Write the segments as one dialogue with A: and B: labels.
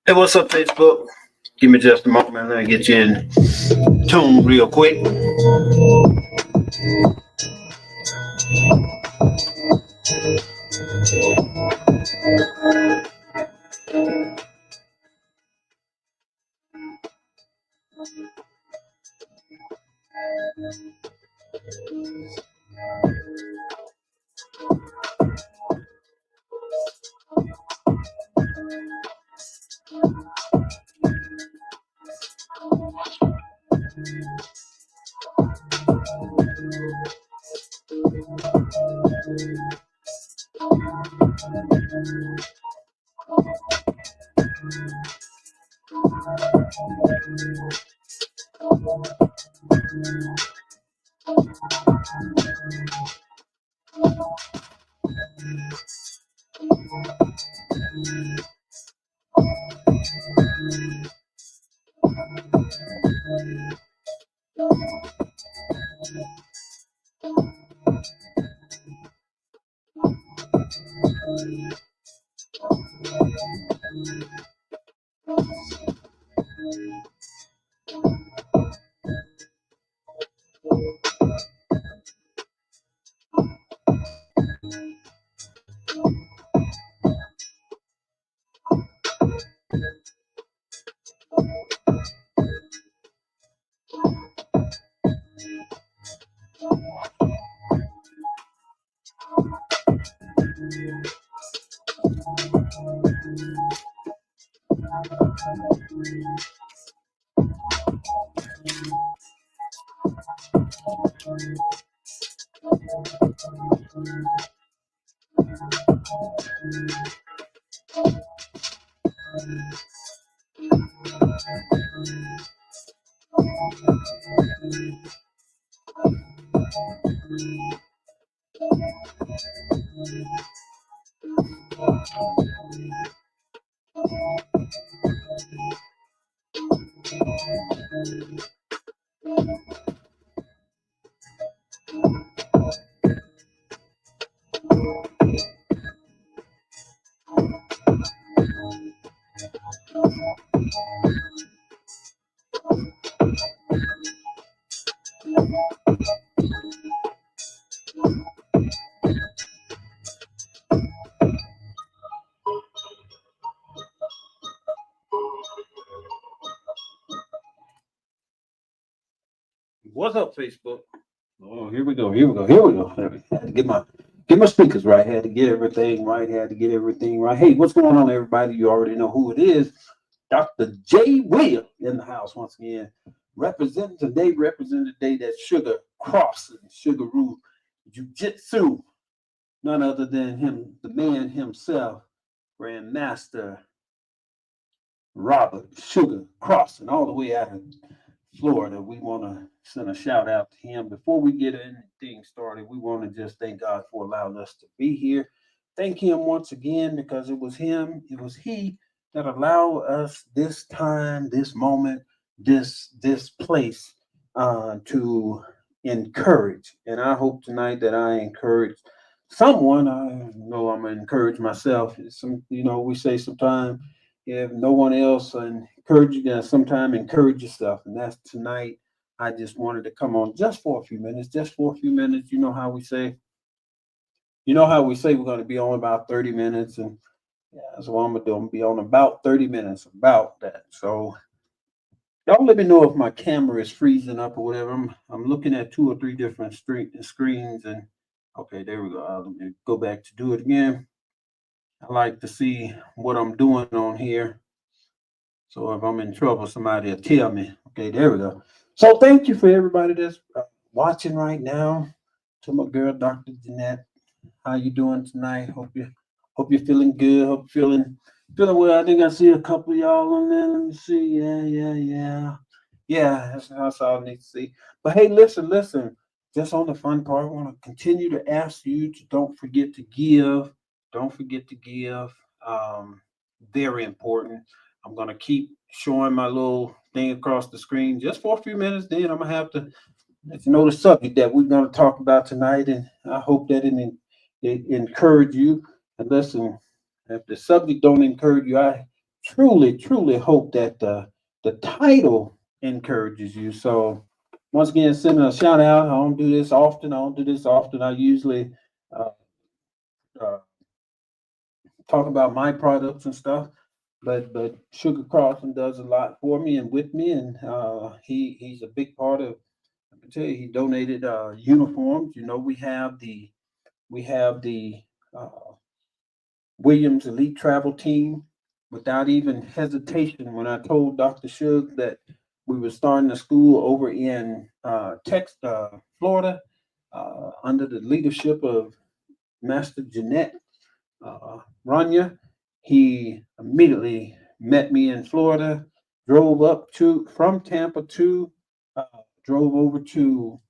A: Hey, what's up, Facebook? Give me just a moment. Let me get you in tune real quick. What's up, Facebook? Oh, here we go. Here we go. Here we go. Had to get my speakers right. Had to get everything right. Had to get everything right. Hey, what's going on, everybody? You already know who it is. Dr. J. Williams in the house once again. Representing today that Sugar Cross and Sugar Rule Jiu-Jitsu. None other than him, the man himself, Grandmaster Robert Sugar Cross, and all the way out of Florida. We want to send a shout out to him. Before we get anything started, we want to just thank God for allowing us to be here. Thank him once again because it was he that allowed us this time, this moment, this place to encourage. And I hope tonight that I encourage someone. I know I'm gonna encourage myself. We say sometimes if no one else encourage you, sometime encourage yourself. And that's tonight. I just wanted to come on just for a few minutes, just for a few minutes. You know how we say we're going to be on about 30 minutes. And yeah, that's what I'm going to do. I'm going to be on about 30 minutes about that. So y'all let me know if my camera is freezing up or whatever. I'm looking at two or three different screens. And okay, there we go. Let me go back to do it again. I like to see what I'm doing on here. So if I'm in trouble, somebody will tell me. Okay, there we go. So thank you for everybody that's watching right now. To my girl, Dr. Jeanette, how you doing tonight? Hope you're feeling good. Hope you're feeling well. I think I see a couple of y'all on there. Let me see. Yeah. That's all I need to see. But hey, listen. Just on the fun part, I want to continue to ask you to don't forget to give. Don't forget to give. Very important. I'm gonna keep showing my little thing across the screen just for a few minutes. Then I'm gonna have to let you know the subject that we're gonna talk about tonight, and I hope that it encourage you. And listen, if the subject don't encourage you, I truly hope that the title encourages you. So once again, sending a shout out. I don't do this often. I don't do this often. I usually uh, uh, talk about my products and stuff. But Sugar Carlson does a lot for me and with me, and he's a big part of. I can tell you, he donated uniforms. You know, we have the uh, Williams Elite Travel Team. Without even hesitation, when I told Dr. Shug that we were starting a school over in Florida, under the leadership of Master Jeanette Rania, he immediately met me in Florida, drove up to from Tampa to uh, drove over to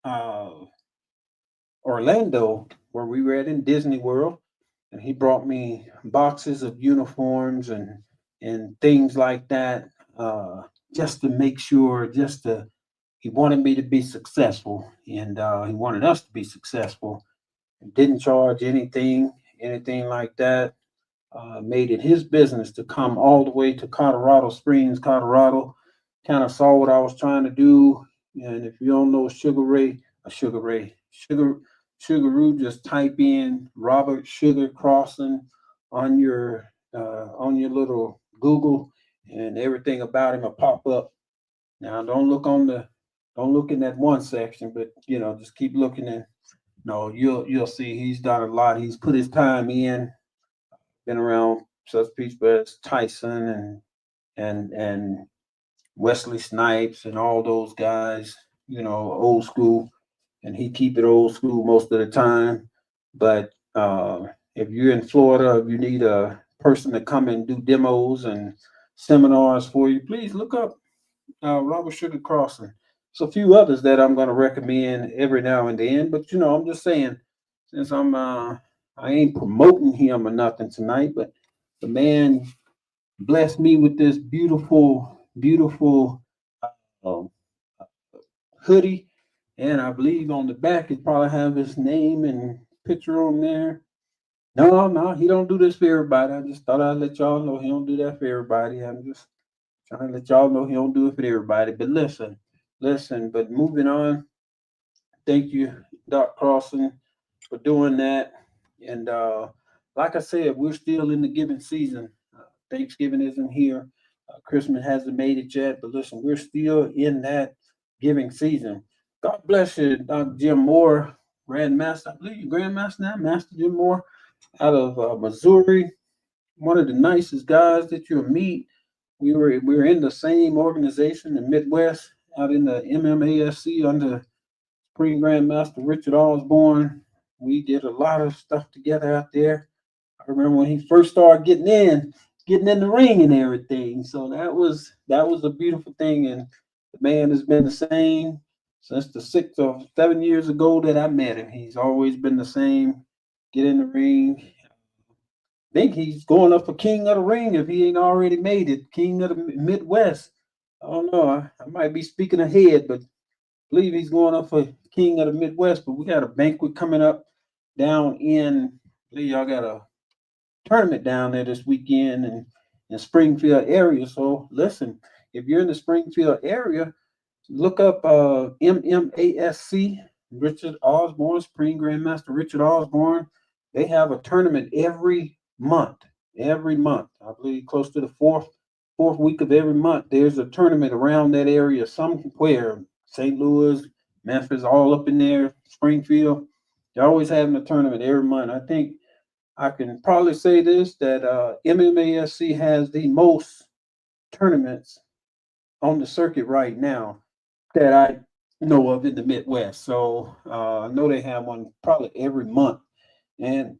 A: uh, Orlando, where we were at in Disney World, and he brought me boxes of uniforms and things like that, just to make sure, just to he wanted me to be successful, and he wanted us to be successful. Didn't charge anything like that. Made it his business to come all the way to Colorado Springs, Colorado. Kind of saw what I was trying to do, and if you don't know Sugaroo, just type in Robert Sugar Crossing on your little Google, and everything about him will pop up. Now, don't look in that one section, but just keep looking, and no, you'll see he's done a lot. He's put his time in, been around such people as Tyson and Wesley Snipes and all those guys, old school, and he keep it old school most of the time. But if you're in Florida, if you need a person to come and do demos and seminars for you, please look up Robert Sugar Crossing. There's a few others that I'm going to recommend every now and then, but I'm just saying, since I ain't promoting him or nothing tonight, but the man blessed me with this beautiful um, hoodie, and I believe on the back it probably have his name and picture on there. No, he don't do this for everybody. I just thought I'd let y'all know he don't do that for everybody. I'm just trying to let y'all know he don't do it for everybody. But listen. But moving on, thank you, Doc Carlson, for doing that. And like I said, we're still in the giving season. Thanksgiving isn't here. Christmas hasn't made it yet. But listen, we're still in that giving season. God bless you, Dr. Jim Moore, Grandmaster. I believe you Grandmaster now, Master Jim Moore, out of Missouri. One of the nicest guys that you'll meet. We were in the same organization, the Midwest, out in the MMASC under Supreme Grandmaster Richard Osborne. We did a lot of stuff together out there. I remember when he first started getting in the ring and everything. So that was a beautiful thing. And the man has been the same since the 6 or 7 years ago that I met him. He's always been the same. Get in the ring. Think he's going up for King of the Ring if he ain't already made it. King of the Midwest. I don't know. I might be speaking ahead, but believe he's going up for King of the Midwest, but we got a banquet coming up down in. I believe y'all got a tournament down there this weekend in Springfield area. So listen, if you're in the Springfield area, look up MMASC Richard Osborne, Supreme Grandmaster Richard Osborne. They have a tournament every month. Every month, I believe, close to the fourth week of every month. There's a tournament around that area somewhere. St. Louis, Memphis, all up in there, Springfield. They're always having a tournament every month. I think I can probably say this that MMASC has the most tournaments on the circuit right now that I know of in the Midwest. So I know they have one probably every month. And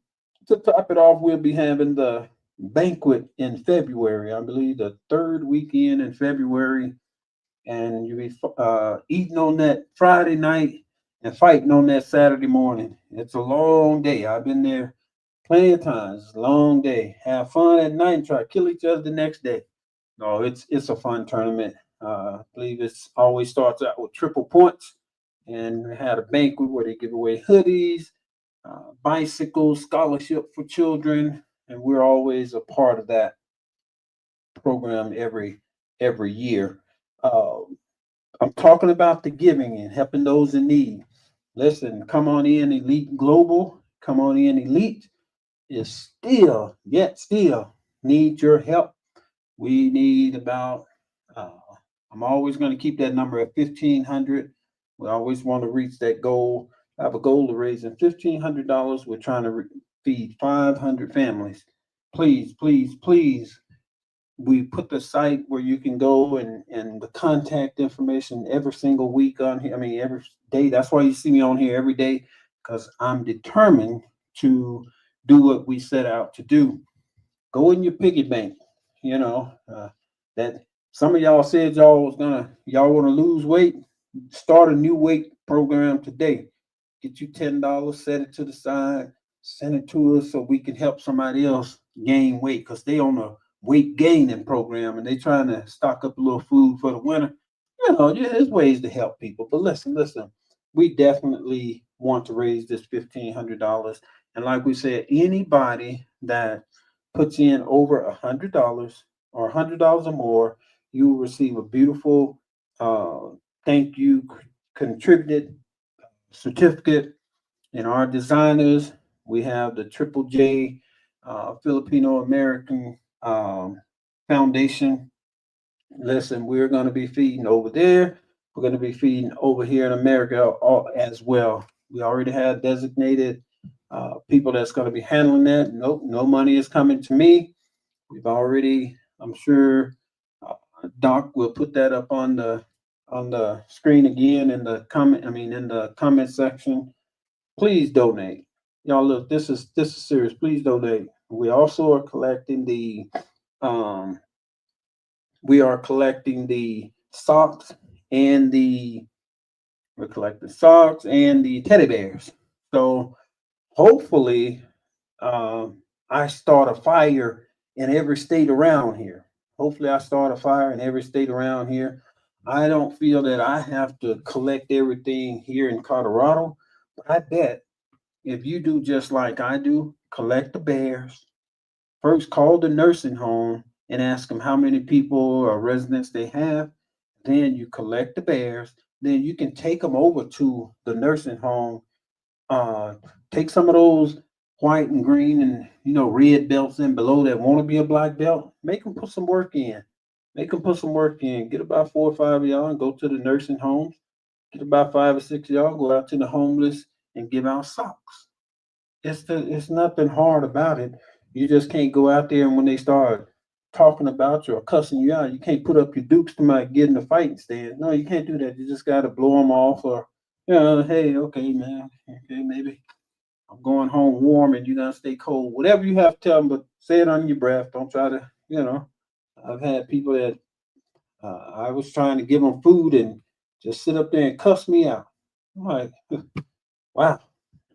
A: to top it off, we'll be having the banquet in February. I believe the third weekend in February, and you'll be eating on that Friday night and fighting on that Saturday morning. It's a long day. I've been there plenty of times. It's a long day. Have fun at night and try to kill each other the next day. No, it's a fun tournament. I believe it's always starts out with triple points, and we had a banquet where they give away hoodies, bicycles, scholarship for children, and we're always a part of that. program every year. Uh, I'm talking about the giving and helping those in need. Listen, come on in, Elite Global. Come on in, Elite is still, yet still need your help. We need about, uh, I'm always going to keep that number at 1,500. We always want to reach that goal. I have a goal of raising $1,500. We're trying to feed 500 families. Please, please, please. We put the site where you can go and the contact information every single week on here. I mean, every day. That's why you see me on here every day, because I'm determined to do what we set out to do. Go in your piggy bank. You know, that some of y'all said y'all want to lose weight. Start a new weight program today. Get you $10, set it to the side, send it to us so we can help somebody else gain weight, because they on a weight gaining program and they trying to stock up a little food for the winter. You know, yeah, there's ways to help people. But listen, we definitely want to raise this $1,500. And like we said, anybody that puts in over $100 or $100 or more, you will receive a beautiful uh, thank you contributed certificate. And our designers, we have the Triple J Filipino American Foundation. Listen, we're going to be feeding over there. We're going to be feeding over here in America as well. We already have designated people that's going to be handling that. Nope, no money is coming to me. We've already, I'm sure, uh, Doc will put that up on the screen again in the comment. I mean, in the comment section. Please donate. Y'all, look, this is serious. Please donate. We also are collecting um the socks and the we're collecting socks and the teddy bears. So hopefully I start a fire in every state around here. Hopefully I start a fire in every state around here. I don't feel that I have to collect everything here in Colorado, but I bet if you do just like I do, collect the bears, first call the nursing home and ask them how many people or residents they have. Then you collect the bears. Then you can take them over to the nursing home. Uh, Take some of those white and green and red belts in below that want to be a black belt. Make them put some work in. Make them put some work in. Get about 4 or 5 of y'all and go to the nursing homes. Get about 5 or 6 of y'all, go out to the homeless and give out socks. It's nothing hard about it. You just can't go out there and when they start talking about you or cussing you out, you can't put up your dukes to my get in the fighting stand. No, you can't do that. You just got to blow them off or, hey, okay, man, okay, maybe I'm going home warm and you're gonna stay cold. Whatever you have to tell them, but say it under your breath. Don't try to, I've had people that I was trying to give them food and just sit up there and cuss me out. I'm like, wow.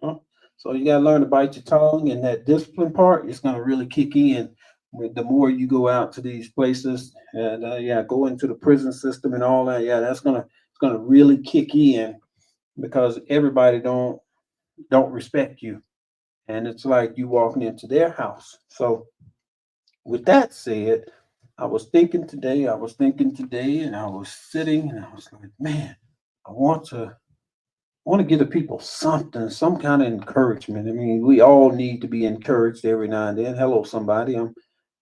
A: Huh? So you gotta learn to bite your tongue, and that discipline part is gonna really kick in with the more you go out to these places and yeah, go into the prison system and all that. Yeah, it's gonna really kick in because everybody don't respect you, and it's like you walking into their house. So with that said, I was thinking today, and I was sitting, and I was like, man, I want to give the people something, some kind of encouragement. I mean, we all need to be encouraged every now and then. Hello, somebody. I'm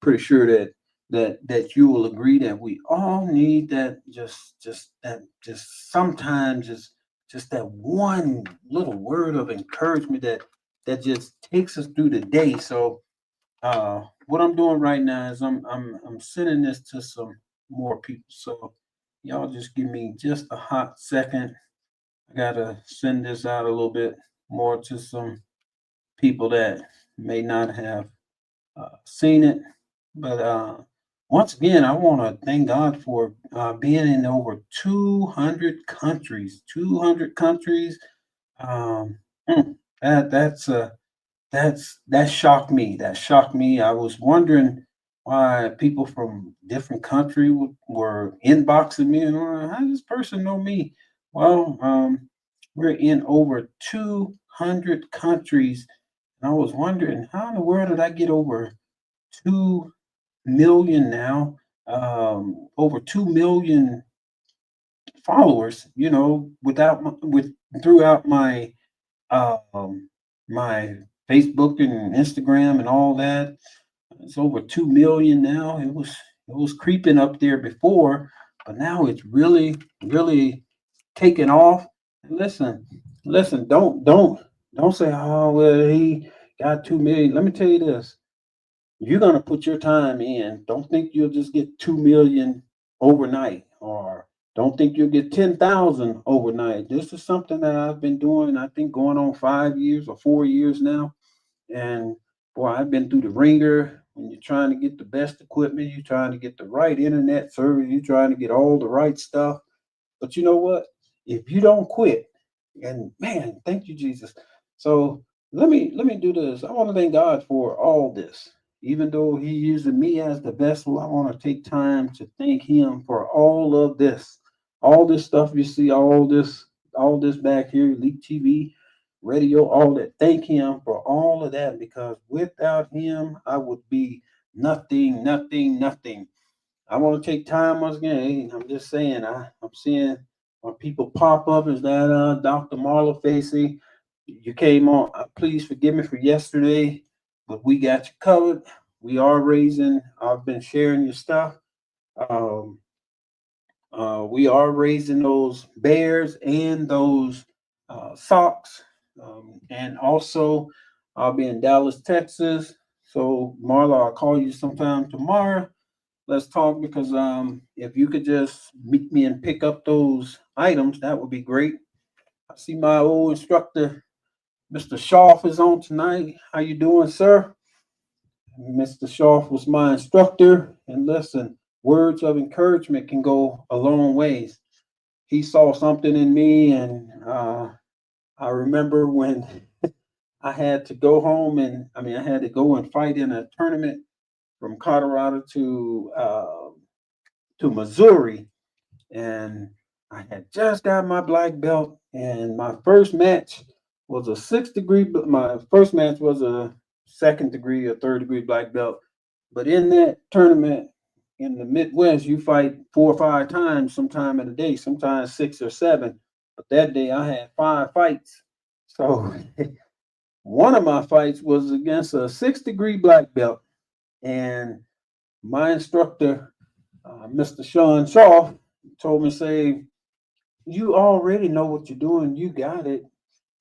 A: pretty sure that you will agree that we all need that just sometimes just that one little word of encouragement that just takes us through the day. So what I'm doing right now is I'm sending this to some more people. So y'all just give me just a hot second. I gotta send this out a little bit more to some people that may not have seen it. But once again, I want to thank God for being in over 200 countries. 200 countries. Um, mm, that shocked me. That shocked me. I was wondering why people from different country were inboxing me and how does this person know me? Well, we're in over 200 countries, and I was wondering how in the world did I get over 2 million now? over 2 million followers, with throughout um, my Facebook and Instagram and all that. It's over 2 million now. It was creeping up there before, but now it's really taking off. Listen, listen, don't say, oh well, he got 2 million. Let me tell you this. You're gonna put your time in. Don't think you'll just get 2 million overnight, or don't think you'll get 10,000 overnight. This is something that I've been doing, I think going on 5 years or 4 years now. And boy, I've been through the ringer. When you're trying to get the best equipment, you're trying to get the right internet service, you're trying to get all the right stuff. But you know what? If you don't quit, and man, thank you, Jesus. So let me do this. I want to thank God for all this. Even though He using me as the vessel, I want to take time to thank Him for all this stuff you see, all this back here, Leak TV, radio, all that. Thank Him for all of that, because without Him, I would be nothing, nothing, nothing. I want to take time once again. Hey, I'm just saying, I'm seeing when people pop up. Is that Dr. Marla Facey? You came on. Please forgive me for yesterday, but we got you covered. We are raising. I've been sharing your stuff. Um, we are raising those bears and those socks. And also, I'll be in Dallas, Texas. So, Marla, I'll call you sometime tomorrow. Let's talk, because if you could just meet me and pick up those items, that would be great. I see my old instructor, Mr. Schaff, is on tonight. How you doing, sir? Mr. Schaff was my instructor, and listen, words of encouragement can go a long ways. He saw something in me, and I remember when I had to go home, and I had to go and fight in a tournament from Colorado to Missouri, and I had just got my black belt, and my first match was a 6 degree. My first match was a second degree or third degree black belt. But in that tournament in the Midwest, you fight 4 or 5 times sometime in a day, sometimes 6 or 7. But that day I had 5 fights. So one of my fights was against a 6 degree black belt, and my instructor, Mr. Sean Shaw, told me, say, you already know what you're doing. You got it.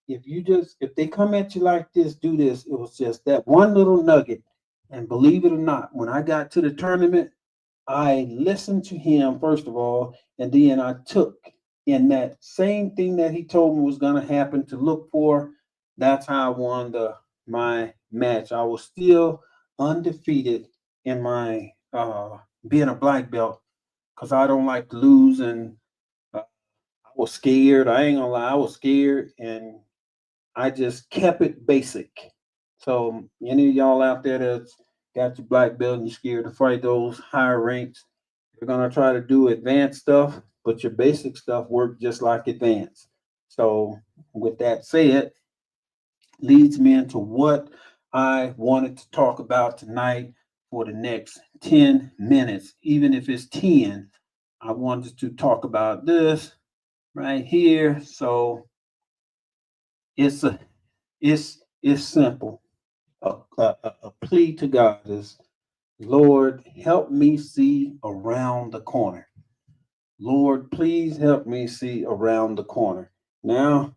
A: If they come at you like this, do this. It was just that one little nugget. And believe it or not, when I got to the tournament, I listened to him first of all, and then I took in that same thing that he told me was going to happen to look for. That's how I won my match. I was still undefeated in my being a black belt, because I don't like to lose, and I was scared. I ain't gonna lie, I was scared, and I just kept it basic. So any of y'all out there that's got your black belt and you're scared to fight those higher ranks, you're gonna try to do advanced stuff, but your basic stuff work just like advanced. So with that said, leads me into what I wanted to talk about tonight for the next 10 minutes. Even if it's 10, I wanted to talk about this right here. So it's a it's simple. A plea to God is, Lord, help me see around the corner. Lord, please help me see around the corner. Now,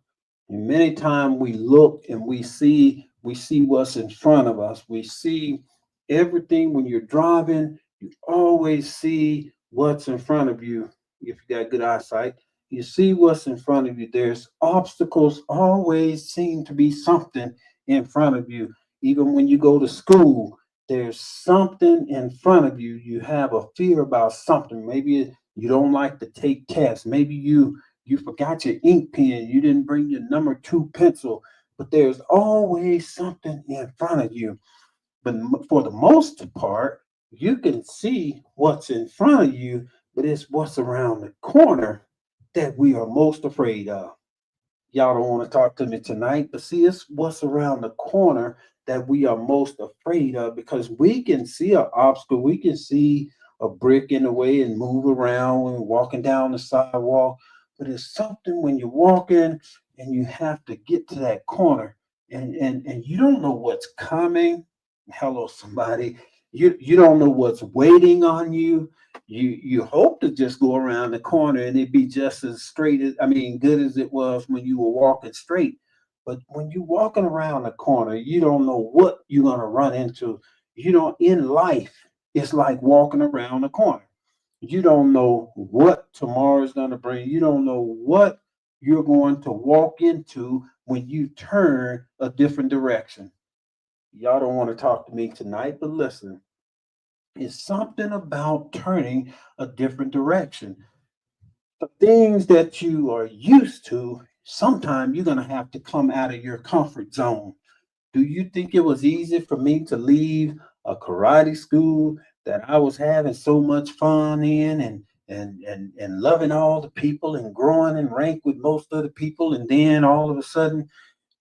A: and many times we look and we see what's in front of us. We see everything. When you're driving, you always see what's in front of you. If you got good eyesight, you see what's in front of you. There's obstacles, always seem to be something in front of you. Even when you go to school, there's something in front of you. You have a fear about something. Maybe you don't like to take tests. Maybe you forgot your ink pen. You didn't bring your number 2 pencil. But there's always something in front of you. But for the most part, you can see what's in front of you, but it's what's around the corner that we are most afraid of. Y'all don't want to talk to me tonight, but see, it's what's around the corner that we are most afraid of, because we can see an obstacle, we can see a brick in the way and move around when you're walking down the sidewalk. But it's something when you're walking and you have to get to that corner and you don't know what's coming. Hello, somebody. You don't know what's waiting on you. You hope to just go around the corner and it be just as straight as, I mean, good as it was when you were walking straight. But when you're walking around the corner, you don't know what you're gonna run into. You know, in life, it's like walking around the corner. You don't know what tomorrow is gonna bring. You don't know what you're going to walk into when you turn a different direction. Y'all don't want to talk to me tonight, but listen, it's something about turning a different direction. The things that you are used to, sometimes you're going to have to come out of your comfort zone. Do you think it was easy for me to leave a karate school that I was having so much fun in and loving all the people and growing in rank with most of the people, and then all of a sudden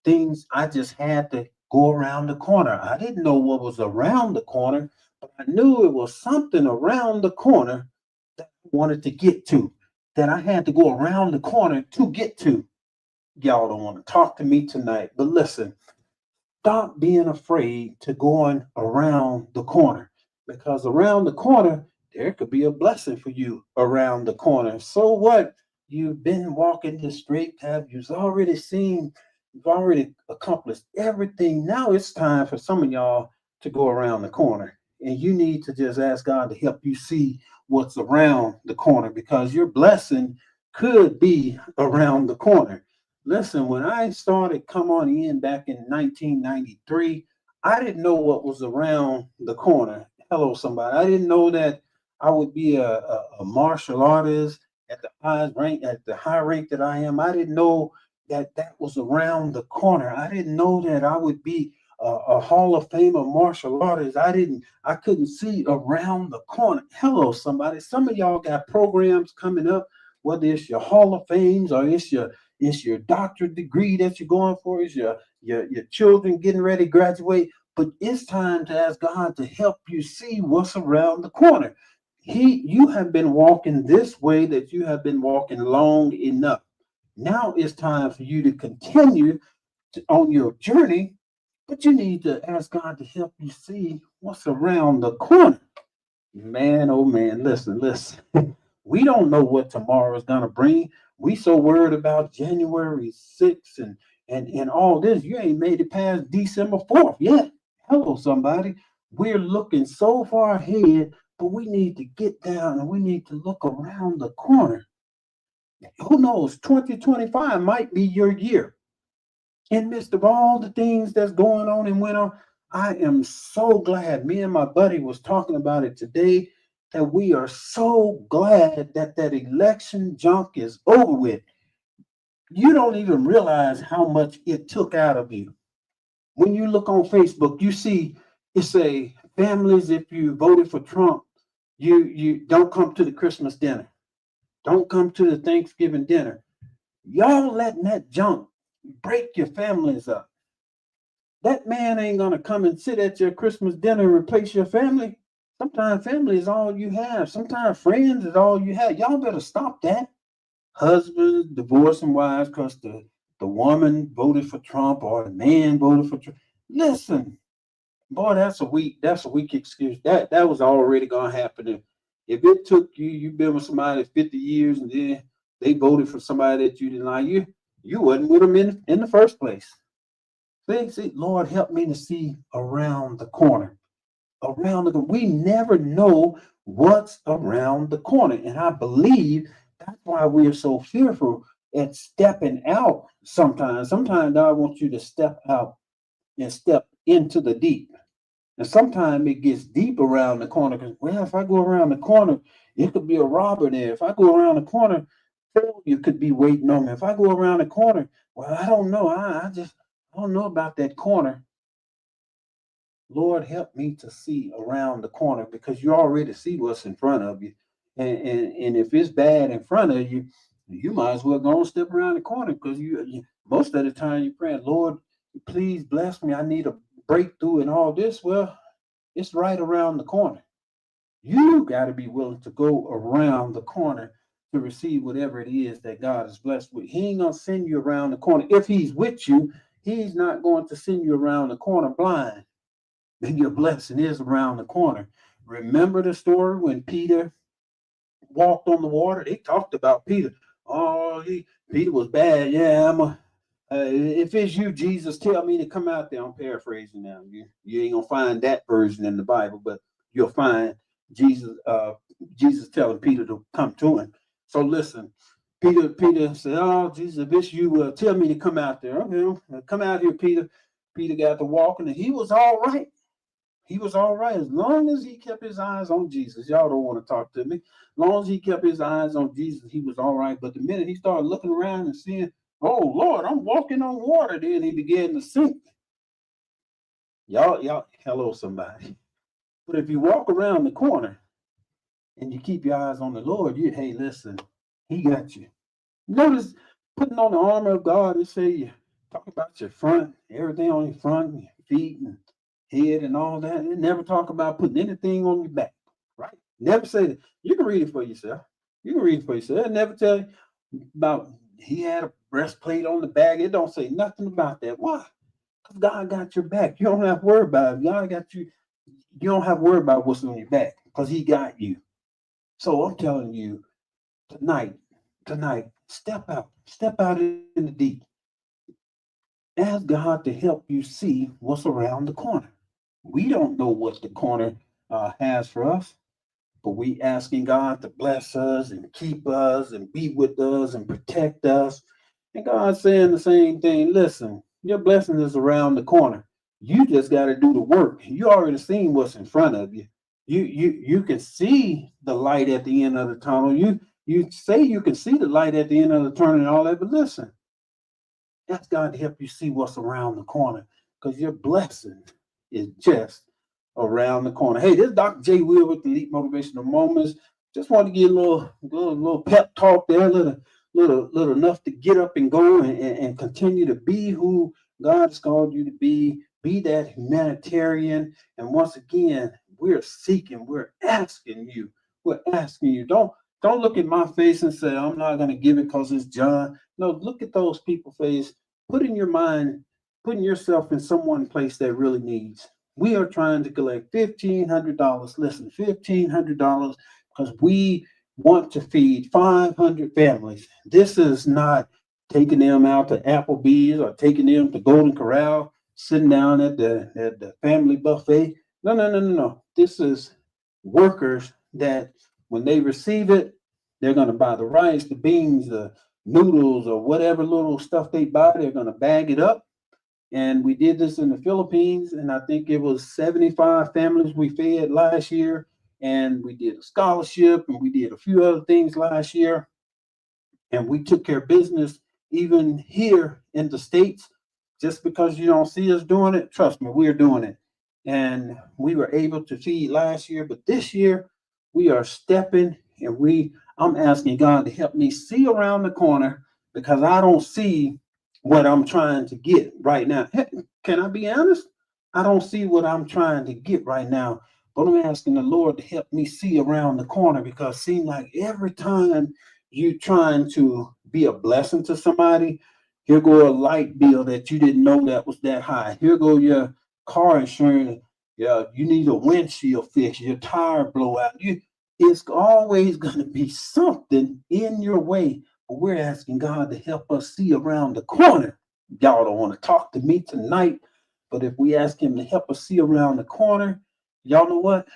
A: things I just had to go around the corner. I didn't know what was around the corner, but I knew it was something around the corner that I wanted to get to, that I had to go around the corner to get to. Y'all don't want to talk to me tonight, but listen, stop being afraid to going around the corner, because around the corner there could be a blessing for you around the corner. So what? You've been walking this straight path. You've already accomplished everything. Now it's time for some of y'all to go around the corner. And you need to just ask God to help you see what's around the corner, because your blessing could be around the corner. Listen, when I started Come On In back in 1993, I didn't know what was around the corner. Hello, somebody. I didn't know that I would be a martial artist at the highest rank, at the high rank that I am. I didn't know that that was around the corner. I didn't know that I would be a Hall of Famer martial artist. I couldn't see around the corner. Hello, somebody. Some of y'all got programs coming up, whether it's your Hall of Fames or it's your doctorate degree that you're going for. It's your children getting ready to graduate. But it's time to ask God to help you see what's around the corner. You have been walking this way, that you have been walking long enough. Now it's time for you to continue on your journey, but you need to ask God to help you see what's around the corner. Man, oh man, listen. We don't know what tomorrow is gonna bring. We so worried about January 6th and all this. You ain't made it past December 4th yet. Hello, somebody. We're looking so far ahead, but we need to get down and we need to look around the corner. Who knows? 2025 might be your year. In midst of all the things that's going on and went on, I am so glad. Me and my buddy was talking about it today, that we are so glad that that election junk is over with. You don't even realize how much it took out of you. When you look on Facebook, you see it say families, if you voted for Trump, you don't come to the Christmas dinner. Don't come to the Thanksgiving dinner. Y'all letting that junk break your families up. That man ain't gonna come and sit at your Christmas dinner and replace your family. Sometimes family is all you have. Sometimes friends is all you have. Y'all better stop that. Husbands divorcing wives because the woman voted for Trump or the man voted for Trump. Listen, boy, that's a weak excuse. That was already gonna happen. If it took you've been with somebody 50 years and then they voted for somebody that you didn't like, you wasn't with them in the first place. See, Lord, help me to see around the corner. We never know what's around the corner. And I believe that's why we are so fearful at stepping out sometimes. Sometimes God wants you to step out and step into the deep. And sometimes it gets deep around the corner because, well, if I go around the corner, it could be a robber there. If I go around the corner, failure could be waiting on me. If I go around the corner, well, I don't know. I don't know about that corner. Lord, help me to see around the corner, because you already see what's in front of you. And if it's bad in front of you, you might as well go and step around the corner, because you most of the time you're praying, Lord, please bless me. I need a breakthrough and all this. Well, it's right around the corner. You got to be willing to go around the corner to receive whatever it is that God is blessed with. He ain't going to send you around the corner. If he's with you, he's not going to send you around the corner blind. Then your blessing is around the corner. Remember the story when Peter walked on the water? They talked about Peter. Oh, Peter was bad. Yeah, if it's you, Jesus, tell me to come out there. I'm paraphrasing now. You ain't gonna find that version in the Bible, but you'll find Jesus telling Peter to come to him. So listen, Peter said, "Oh, Jesus, if it's you, tell me to come out there." Okay, come out here, Peter. Peter got to walking, and he was all right. He was all right as long as he kept his eyes on Jesus. Y'all don't want to talk to me. As long as he kept his eyes on Jesus, he was all right. But the minute he started looking around and seeing, oh Lord, I'm walking on water, then he began to sink. Y'all, hello, somebody. But if you walk around the corner and you keep your eyes on the Lord, hey, listen, he got you. Notice putting on the armor of God, it say you talk about your front, everything on your front, your feet and head and all that. It never talk about putting anything on your back, right? Never say that. You can read it for yourself. You can read it for yourself. It never tell you about he had a breastplate on the back. It don't say nothing about that. Why? Because God got your back. You don't have to worry about it. God got you. You don't have to worry about what's on your back because he got you. So I'm telling you tonight, step out in the deep. Ask God to help you see what's around the corner. We don't know what the corner has for us, but we asking God to bless us and keep us and be with us and protect us. And God's saying the same thing. Listen, your blessing is around the corner. You just got to do the work. You already seen what's in front of you. You can see the light at the end of the tunnel. You say you can see the light at the end of the tunnel and all that, but listen, ask God to help you see what's around the corner because your blessing is just around the corner. Hey, this is Dr. J. Will with the Elite Motivational Moments. Just want to get a little pep talk there, little enough to get up and go and continue to be who God has called you to be. Be that humanitarian. And once again, we're seeking, we're asking you. Don't look at my face and say, I'm not going to give it because it's John. No, look at those people's face. Put in your mind, putting yourself in someone's place that really needs. We are trying to collect $1,500. Listen, $1,500 because we want to feed 500 families. This is not taking them out to Applebee's or taking them to Golden Corral, sitting down at the family buffet. No. This is workers that when they receive it, they're going to buy the rice, the beans, the noodles, or whatever little stuff they buy. They're going to bag it up. And we did this in the Philippines, and I think it was 75 families we fed last year. And we did a scholarship, and we did a few other things last year. And we took care of business even here in the States. Just because you don't see us doing it, trust me, we're doing it. And we were able to feed last year, but this year we are stepping and I'm asking God to help me see around the corner because I don't see what I'm trying to get right now. Can I be honest? I don't see what I'm trying to get right now, but I'm asking the Lord to help me see around the corner because it seems like every time you trying to be a blessing to somebody, here go a light bill that you didn't know that was that high. Here go your car insurance. Yeah, you need a windshield fix, your tire blow out. It's always going to be something in your way. But we're asking God to help us see around the corner. Y'all don't want to talk to me tonight, but if we ask him to help us see around the corner, y'all know what?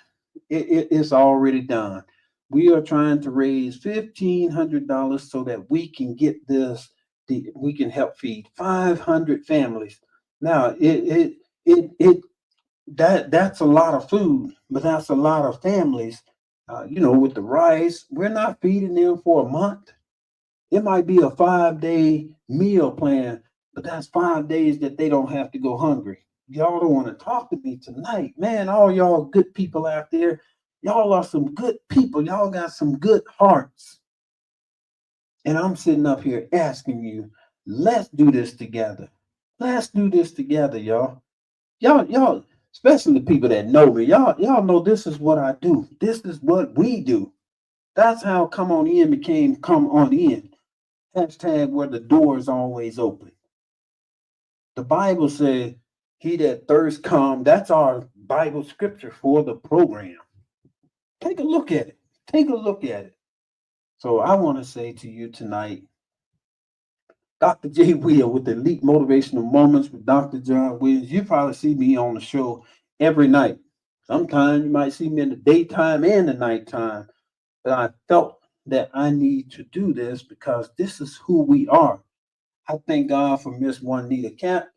A: It's already done. We are trying to raise $1,500 so that we can get this. We can help feed 500 families. Now, that's a lot of food, but that's a lot of families. With the rice, we're not feeding them for a month. It might be a 5-day meal plan, but that's 5 days that they don't have to go hungry. Y'all don't want to talk to me tonight, man. All y'all good people out there, y'all are some good people. Y'all got some good hearts. And I'm sitting up here asking you, let's do this together. Let's do this together, y'all. Y'all, especially the people that know me. Y'all know this is what I do. This is what we do. That's how Come On In became Come On In. Hashtag where the door is always open. The Bible says, he that thirst come. That's our Bible scripture for the program. Take a look at it. Take a look at it. So I want to say to you tonight, Dr. J. Will with the Elite Motivational Moments with Dr. John Williams. You probably see me on the show every night. Sometimes you might see me in the daytime and the nighttime. But I felt that I need to do this because this is who we are. I thank God for Miss Juanita Cat.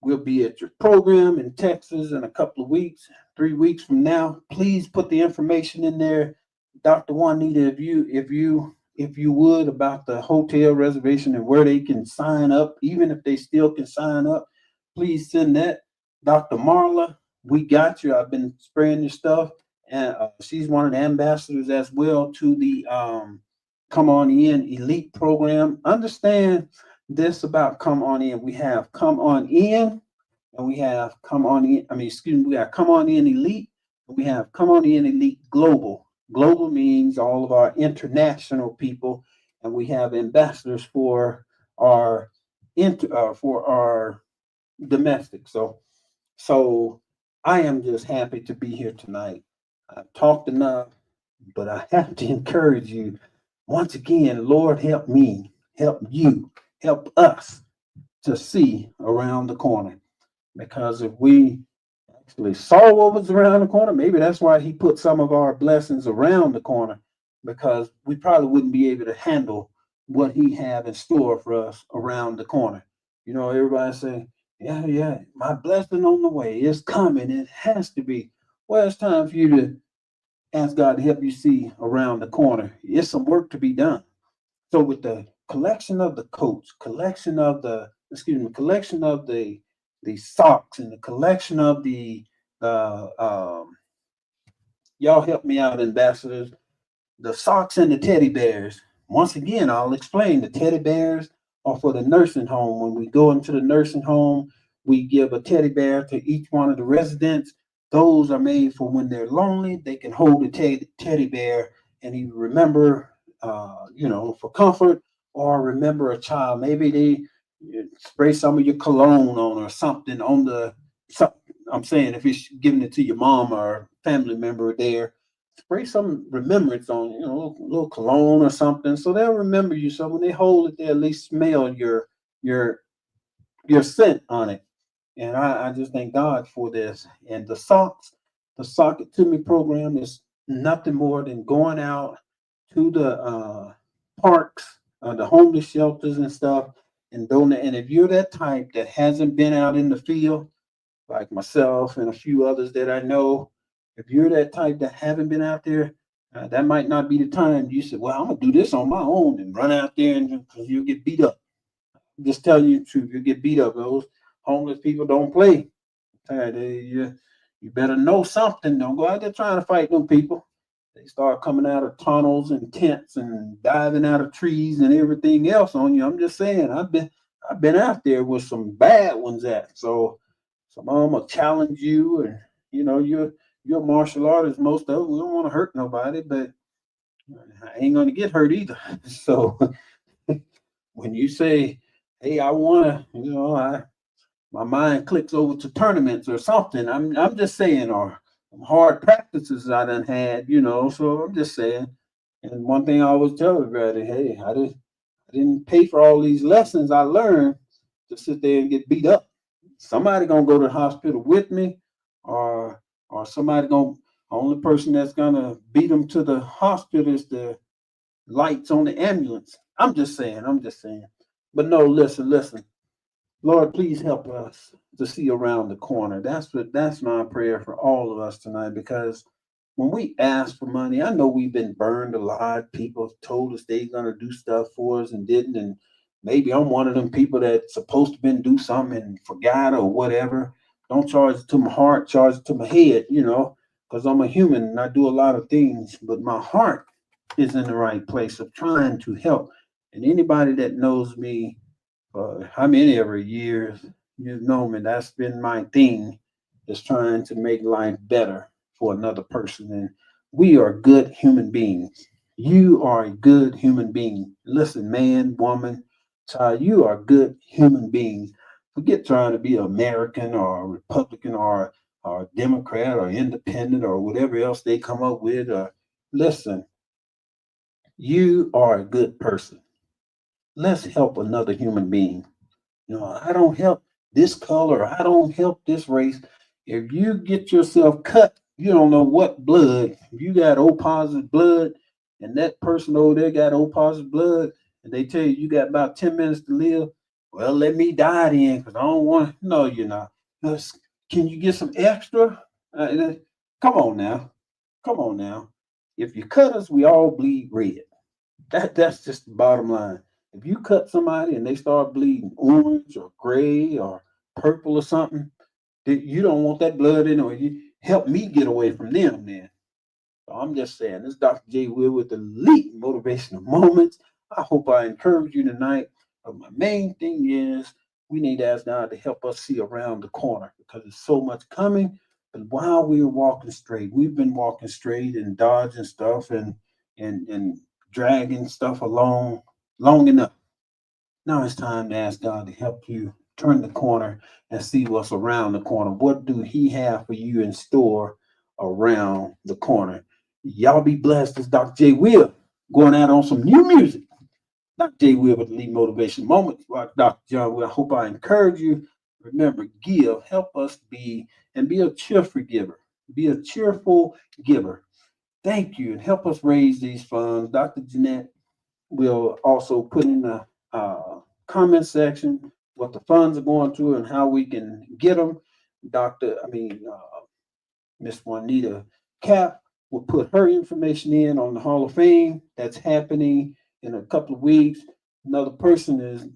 A: We'll be at your program in Texas in a couple of weeks, 3 weeks from now. Please put the information in there, Dr. Juanita, if you would, about the hotel reservation and where they can sign up, even if they still can sign up. Please send that. Dr. Marla, we got you. I've been spraying your stuff, and she's one of the ambassadors as well to the Come On In Elite program. Understand this about Come On In. We have Come On In, and we have Come On In. We have Come On In Elite, and we have Come On In Elite Global. Global means all of our international people, and we have ambassadors for our domestic. So I am just happy to be here tonight. I've talked enough, but I have to encourage you once again. Lord, help me, help you, help us to see around the corner. Because if we actually saw what was around the corner, maybe that's why he put some of our blessings around the corner, because we probably wouldn't be able to handle what he have in store for us around the corner. You know, everybody say, yeah, my blessing on the way. It's coming. It has to be. Well, it's time for you to ask God to help you see around the corner. It's some work to be done. So with the collection of the coats, collection of the socks, and the collection of the y'all help me out, ambassadors, the socks and the teddy bears. Once again, I'll explain. The teddy bears are for the nursing home. When we go into the nursing home, we give a teddy bear to each one of the residents. Those are made for when they're lonely. They can hold the teddy bear and you remember, for comfort, or remember a child. Maybe they spray some of your cologne on or something on the. I'm saying if it's giving it to your mom or family member there, spray some remembrance on, a little cologne or something, so they'll remember you. So when they hold it, they at least smell your your scent on it. And I just thank God for this. And the Sock It To Me program is nothing more than going out to the parks, the homeless shelters and stuff, and donate. And if you're that type that hasn't been out in the field, like myself and a few others that I know, if you're that type that haven't been out there, that might not be the time. You said, "Well, I'm gonna do this on my own and run out there, and because you'll get beat up." Just telling you the truth, you get beat up. Those homeless people don't play. You better know something. Don't go out there trying to fight them people. They start coming out of tunnels and tents and diving out of trees and everything else on you. I'm just saying, I've been out there with some bad ones at. So some of them will challenge you, and you're a martial artist. Most of them, we don't want to hurt nobody, but I ain't gonna get hurt either. So when you say, "Hey, I wanna," my mind clicks over to tournaments or something. I'm just saying, or hard practices I done had, So I'm just saying. And one thing I always tell everybody, hey, I didn't pay for all these lessons I learned to sit there and get beat up. Somebody gonna go to the hospital with me, or somebody gonna. Only person that's gonna beat them to the hospital is the lights on the ambulance. I'm just saying. I'm just saying. But no, listen. Lord, please help us to see around the corner. That's my prayer for all of us tonight. Because when we ask for money, I know we've been burned a lot. People told us they're gonna do stuff for us and didn't. And maybe I'm one of them people that's supposed to been do something and forgot or whatever. Don't charge it to my heart, charge it to my head, because I'm a human and I do a lot of things, but my heart is in the right place of trying to help. And anybody that knows me, how many ever years you've known me, that's been my thing. that's trying to make life better for another person. And we are good human beings. You are a good human being. Listen, man, woman, child, you are good human beings. Forget trying to be American or Republican or Democrat or independent or whatever else they come up with. Listen, you are a good person. Let's help another human being. I don't help this color. I don't help this race. If you get yourself cut, you don't know what blood. If you got O positive blood and that person over there got O positive blood, and they tell you you got about 10 minutes to live, well, let me die then because I don't want. No, you're not. Can you get some extra? Come on now. Come on now. If you cut us, we all bleed red. That's just the bottom line. If you cut somebody and they start bleeding orange or gray or purple or something, then you don't want that blood in or you help me get away from them then. So I'm just saying, this is Dr. J. Will with the elite motivational moments. I hope I encourage you tonight. But my main thing is we need to ask God to help us see around the corner because there's so much coming. But while we are walking straight, we've been walking straight and dodging stuff and dragging stuff along long enough. Now it's time to ask God to help you turn the corner and see what's around the corner. What do He have for you in store around the corner? Y'all be blessed. It's Dr. J. Will going out on some new music. Dr. J. Will with the Lead Motivation Moments. Like Dr. John Will, I hope I encourage you. Remember, give, help us be, and be a cheerful giver. Be a cheerful giver. Thank you, and help us raise these funds. Dr. Jeanette will also put in the comment section what the funds are going to and how we can get them. Miss Juanita Cap will put her information in on the Hall of Fame that's happening in a couple of weeks. Another person is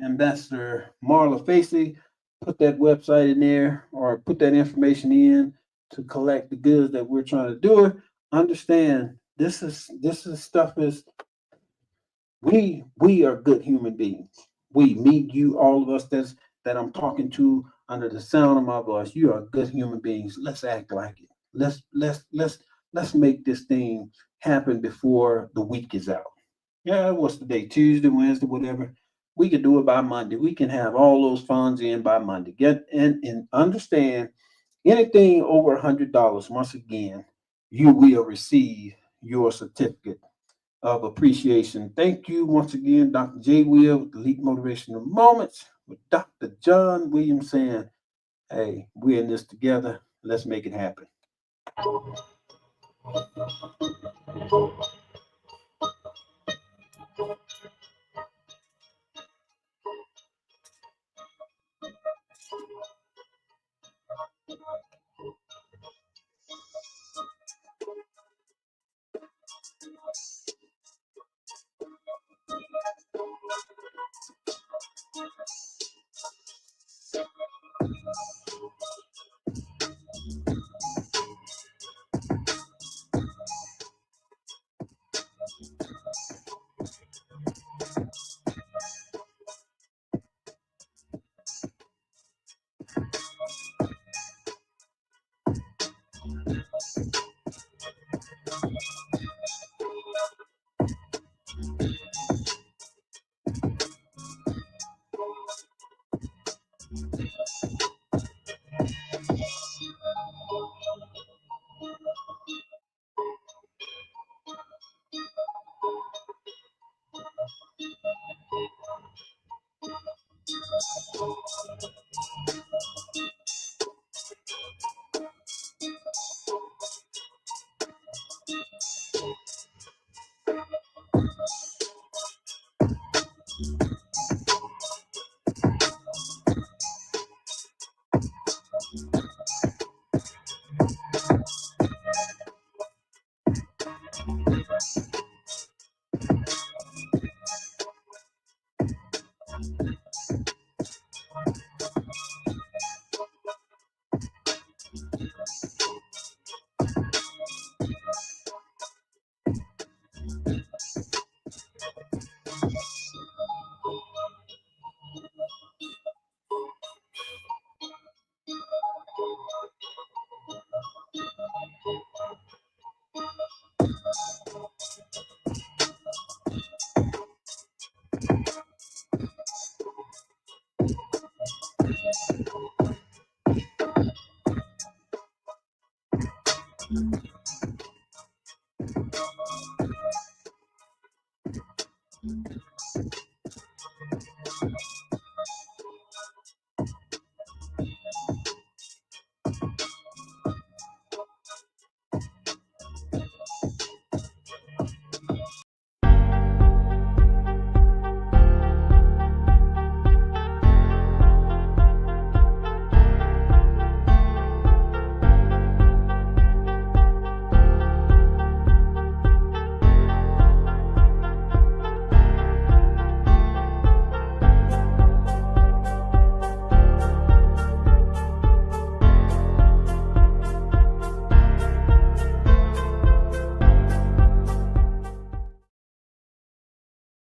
A: Ambassador Marla Facey. Put that website in there or put that information in to collect the goods that we're trying to do it. Understand this is stuff is we are good human beings. We, me, you, all of us that I'm talking to under the sound of my voice. You are good human beings. Let's act like it. Let's make this thing happen before the week is out. Yeah, what's the day? Tuesday, Wednesday, whatever. We can do it by Monday. We can have all those funds in by Monday. Get in and understand anything over $100. Once again, you will receive your certificate of appreciation. Thank you once again, Dr. J. Will with the Elite Motivational Moments with Dr. John Williams saying, hey, we're in this together. Let's make it happen.